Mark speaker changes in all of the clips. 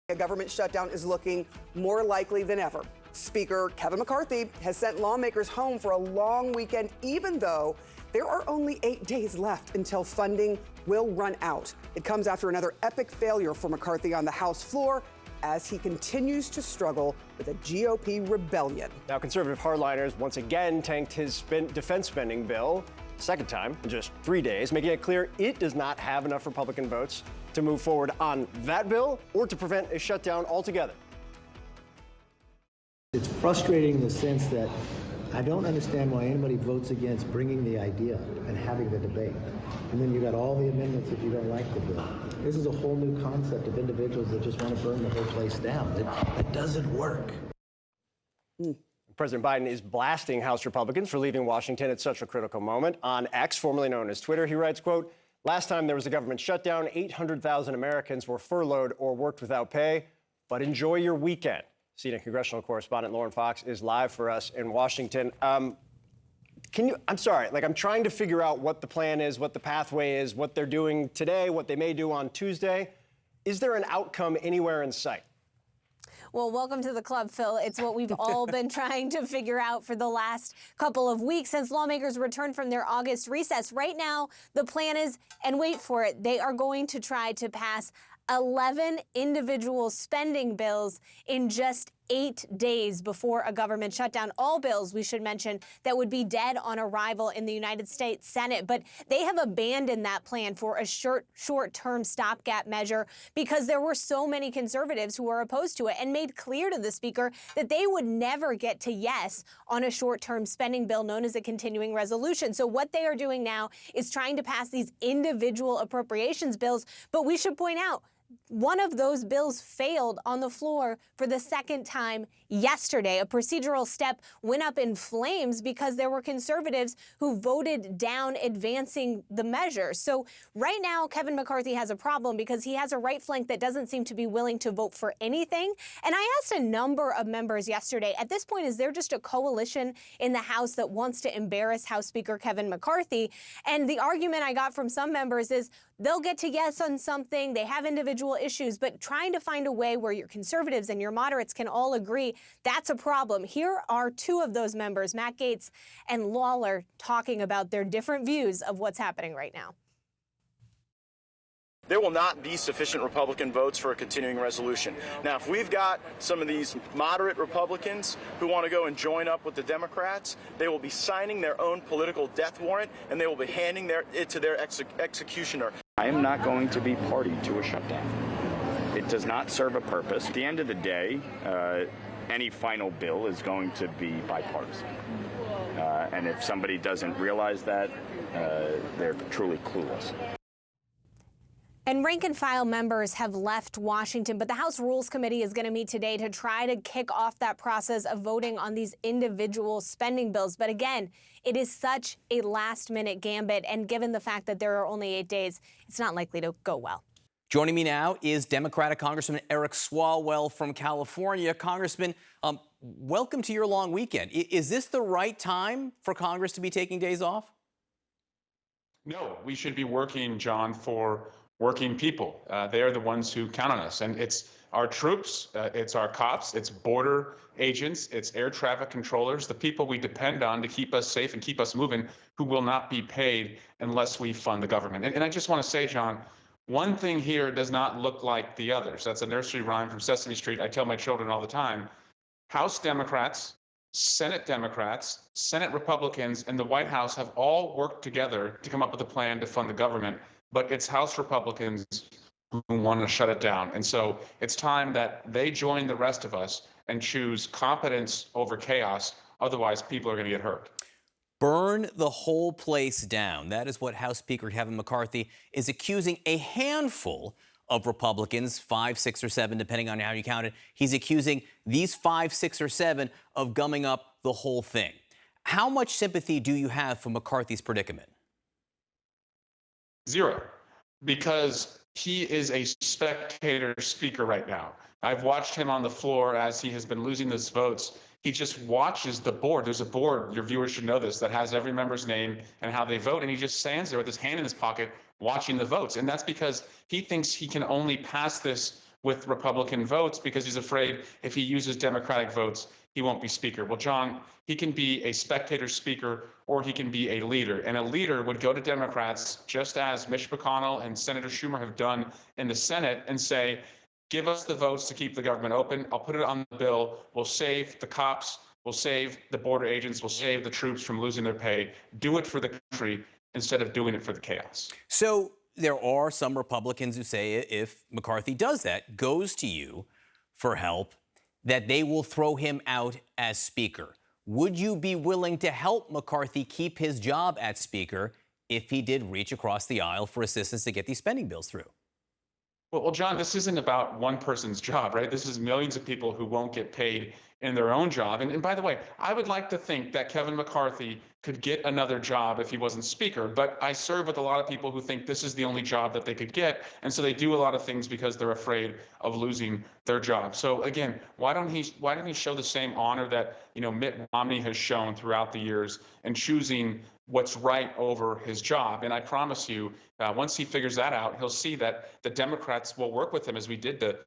Speaker 1: A government shutdown is looking more likely than ever. Speaker Kevin McCarthy has sent lawmakers home for a long weekend, even though there are only 8 days left until funding will run out. It comes after another epic failure for McCarthy on the House floor as he continues to struggle with a GOP rebellion.
Speaker 2: Now, conservative hardliners once again tanked his defense spending bill, second time in just 3 days, making it clear it does not have enough Republican votes to move forward on that bill or to prevent a shutdown altogether.
Speaker 3: It's frustrating in the sense that I don't understand why anybody votes against bringing the idea and having the debate. And then you got all the amendments if you don't like the bill. This is a whole new concept of individuals that just want to burn the whole place down. It doesn't work.
Speaker 2: President Biden is blasting House Republicans for leaving Washington at such a critical moment. On X, formerly known as Twitter, he writes, quote, "Last time there was a government shutdown, 800,000 Americans were furloughed or worked without pay, but enjoy your weekend." CNN congressional correspondent Lauren Fox is live for us in Washington. I'm sorry, I'm trying to figure out what the plan is, what the pathway is, what they're doing today, what they may do on Tuesday. Is there an outcome anywhere in sight?
Speaker 4: Well, welcome to the club, Phil. It's what we've all been trying to figure out for the last couple of weeks since lawmakers returned from their August recess. Right now, the plan is, and wait for it, they are going to try to pass 11 individual spending bills in just 8 days before a government shutdown. All bills, we should mention, that would be dead on arrival in the United States Senate. But they have abandoned that plan for a short-term stopgap measure because there were so many conservatives who were opposed to it and made clear to the speaker that they would never get to yes on a short-term spending bill known as a continuing resolution. So what they are doing now is trying to pass these individual appropriations bills. But we should point out, one of those bills failed on the floor for the second time yesterday. A procedural step went up in flames because there were conservatives who voted down advancing the measure. So right now, Kevin McCarthy has a problem because he has a right flank that doesn't seem to be willing to vote for anything. And I asked a number of members yesterday, at this point, is there just a coalition in the House that wants to embarrass House Speaker Kevin McCarthy? And the argument I got from some members is they'll get to yes on something, they have individual issues, but trying to find a way where your conservatives and your moderates can all agree, that's a problem. Here are two of those members, Matt Gaetz and Lawler, talking about their different views of what's happening right now.
Speaker 5: There will not be sufficient Republican votes for a continuing resolution. Now, if we've got some of these moderate Republicans who want to go and join up with the Democrats, they will be signing their own political death warrant, and they will be handing it to their executioner.
Speaker 6: I am not going to be party to a shutdown. It does not serve a purpose. At the end of the day, any final bill is going to be bipartisan. And if somebody doesn't realize that, they're truly clueless.
Speaker 4: And rank-and-file members have left Washington, but the House Rules Committee is going to meet today to try to kick off that process of voting on these individual spending bills. But again, it is such a last-minute gambit, and given the fact that there are only 8 days, it's not likely to go well.
Speaker 7: Joining me now is Democratic Congressman Eric Swalwell from California. Congressman, welcome to your long weekend. Is this the right time for Congress to be taking days off?
Speaker 8: No, we should be working, John, for working people. They are the ones who count on us. And it's our troops, it's our cops, it's border agents, it's air traffic controllers, the people we depend on to keep us safe and keep us moving, who will not be paid unless we fund the government. And I just want to say, John, one thing here does not look like the others. That's a nursery rhyme from Sesame Street. I tell my children all the time. House Democrats, Senate Republicans, and the White House have all worked together to come up with a plan to fund the government. But it's House Republicans who want to shut it down. And so it's time that they join the rest of us and choose competence over chaos. Otherwise, people are going to get hurt.
Speaker 7: Burn the whole place down. That is what House Speaker Kevin McCarthy is accusing a handful of Republicans, 5, 6, or 7, depending on how you count it. He's accusing these 5, 6, or 7 of gumming up the whole thing. How much sympathy do you have for McCarthy's predicament?
Speaker 8: Zero, because he is a spectator speaker right now. I've watched him on the floor as he has been losing those votes. He just watches the board. There's a board, your viewers should know this, that has every member's name and how they vote. And he just stands there with his hand in his pocket watching the votes. And that's because he thinks he can only pass this with Republican votes because he's afraid if he uses Democratic votes, he won't be speaker. Well, John, he can be a spectator speaker or he can be a leader. And a leader would go to Democrats, just as Mitch McConnell and Senator Schumer have done in the Senate, and say, give us the votes to keep the government open. I'll put it on the bill. We'll save the cops. We'll save the border agents. We'll save the troops from losing their pay. Do it for the country instead of doing it for the chaos.
Speaker 7: So there are some Republicans who say if McCarthy does that, goes to you for help, that they will throw him out as Speaker. Would you be willing to help McCarthy keep his job as Speaker if he did reach across the aisle for assistance to get these spending bills through?
Speaker 8: Well, John, this isn't about one person's job, right? This is millions of people who won't get paid in their own job. And by the way, I would like to think that Kevin McCarthy could get another job if he wasn't Speaker, but I serve with a lot of people who think this is the only job that they could get, and so they do a lot of things because they're afraid of losing their job. So again, why don't he show the same honor that Mitt Romney has shown throughout the years and choosing what's right over his job? And I promise you, once he figures that out, he'll see that the Democrats will work with him as we did the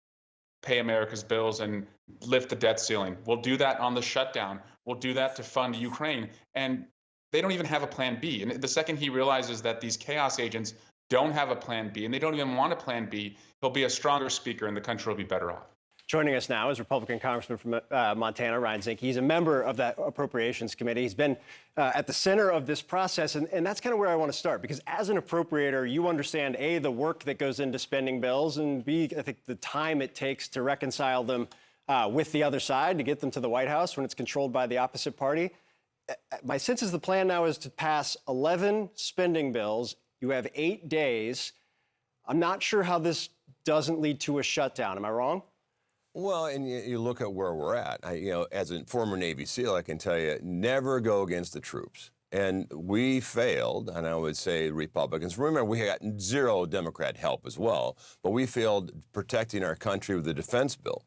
Speaker 8: Pay America's Bills and lift the debt ceiling. We'll do that on the shutdown. We'll do that to fund Ukraine. And they don't even have a plan B. And the second he realizes that these chaos agents don't have a plan B and they don't even want a plan B, he'll be a stronger speaker and the country will be better off.
Speaker 2: Joining us now is Republican Congressman from Montana, Ryan Zinke. He's a member of that Appropriations Committee. He's been at the center of this process, and that's kind of where I want to start, because as an appropriator, you understand, A, the work that goes into spending bills, and B, I think the time it takes to reconcile them with the other side, to get them to the White House when it's controlled by the opposite party. My sense is the plan now is to pass 11 spending bills. You have 8 days. I'm not sure how this doesn't lead to a shutdown. Am I wrong?
Speaker 9: Well, and you look at where we're at. As a former Navy SEAL, I can tell you, never go against the troops. And we failed, and I would say Republicans. Remember, we had zero Democrat help as well, but we failed protecting our country with the defense bill.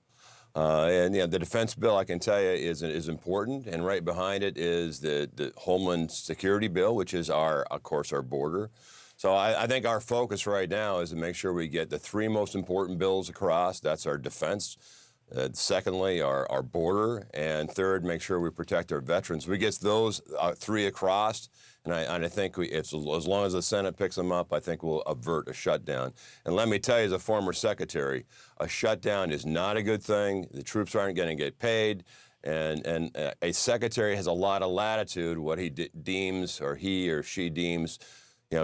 Speaker 9: The defense bill, I can tell you, is important, and right behind it is the Homeland Security bill, which is of course, our border. So I think our focus right now is to make sure we get the 3 most important bills across. That's our defense. Secondly, our border. And third, make sure we protect our veterans. We get those 3 across, and I think as long as the Senate picks them up, I think we'll avert a shutdown. And let me tell you, as a former secretary, a shutdown is not a good thing. The troops aren't going to get paid. And a secretary has a lot of latitude what he deems, or he or she deems,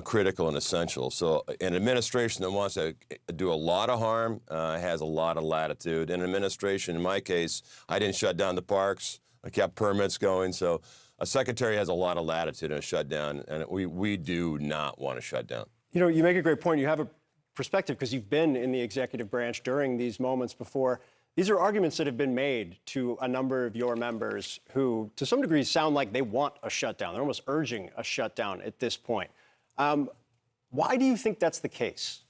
Speaker 9: critical and essential. So an administration that wants to do a lot of harm has a lot of latitude. An administration, in my case, I didn't shut down the parks. I kept permits going. So a secretary has a lot of latitude in a shutdown, and we do not want to shut down.
Speaker 2: You make a great point. You have a perspective because you've been in the executive branch during these moments before. These are arguments that have been made to a number of your members who, to some degree, sound like they want a shutdown. They're almost urging a shutdown at this point. Why do you think that's the case?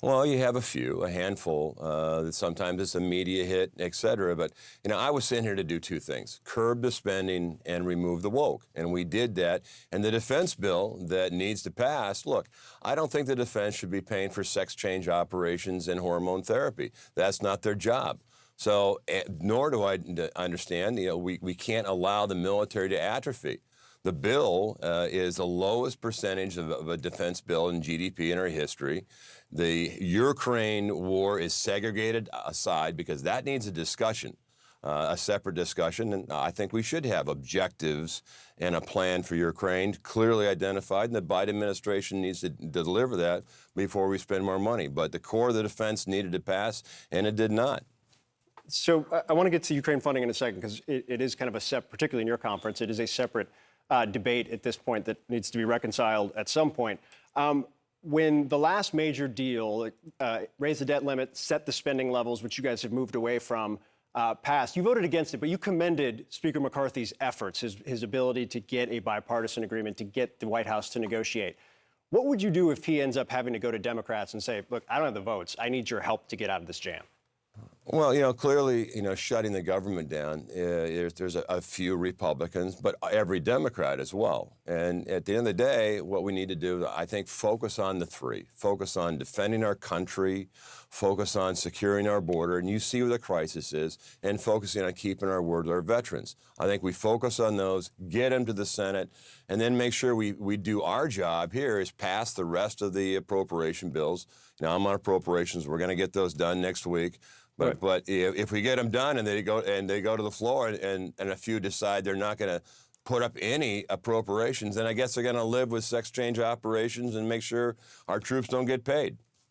Speaker 9: Well, you have a handful. Sometimes it's a media hit, et cetera. But, I was sent here to do 2 things: curb the spending and remove the woke. And we did that. And the defense bill that needs to pass, look, I don't think the defense should be paying for sex change operations and hormone therapy. That's not their job. So, nor do I understand, we can't allow the military to atrophy. The bill is the lowest percentage of a defense bill in GDP in our history. The Ukraine war is segregated aside because that needs a discussion, a separate discussion. And I think we should have objectives and a plan for Ukraine clearly identified. And the Biden administration needs to deliver that before we spend more money. But the core of the defense needed to pass, and it did not.
Speaker 2: So I want to get to Ukraine funding in a second, because it is kind of particularly in your conference, it is a separate debate at this point that needs to be reconciled at some point. When the last major deal, raised the debt limit, set the spending levels, which you guys have moved away from, passed, you voted against it, but you commended Speaker McCarthy's efforts, his ability to get a bipartisan agreement, to get the White House to negotiate. What would you do if he ends up having to go to Democrats and say, look, I don't have the votes, I need your help to get out of this jam?
Speaker 9: Well, clearly, shutting the government down, there's a few Republicans, but every Democrat as well. And at the end of the day, what we need to do, I think, focus on the three. Focus on defending our country, focus on securing our border, and you see where the crisis is, and focusing on keeping our word with our veterans. I think we focus on those, get them to the Senate, and then make sure we do our job here is pass the rest of the appropriation bills. I'm on appropriations. We're going to get those done next week. But if we get them done and they go to the floor and a few decide they're not going to put up any appropriations, then I guess they're going to live with sex change operations and make sure our troops don't get paid.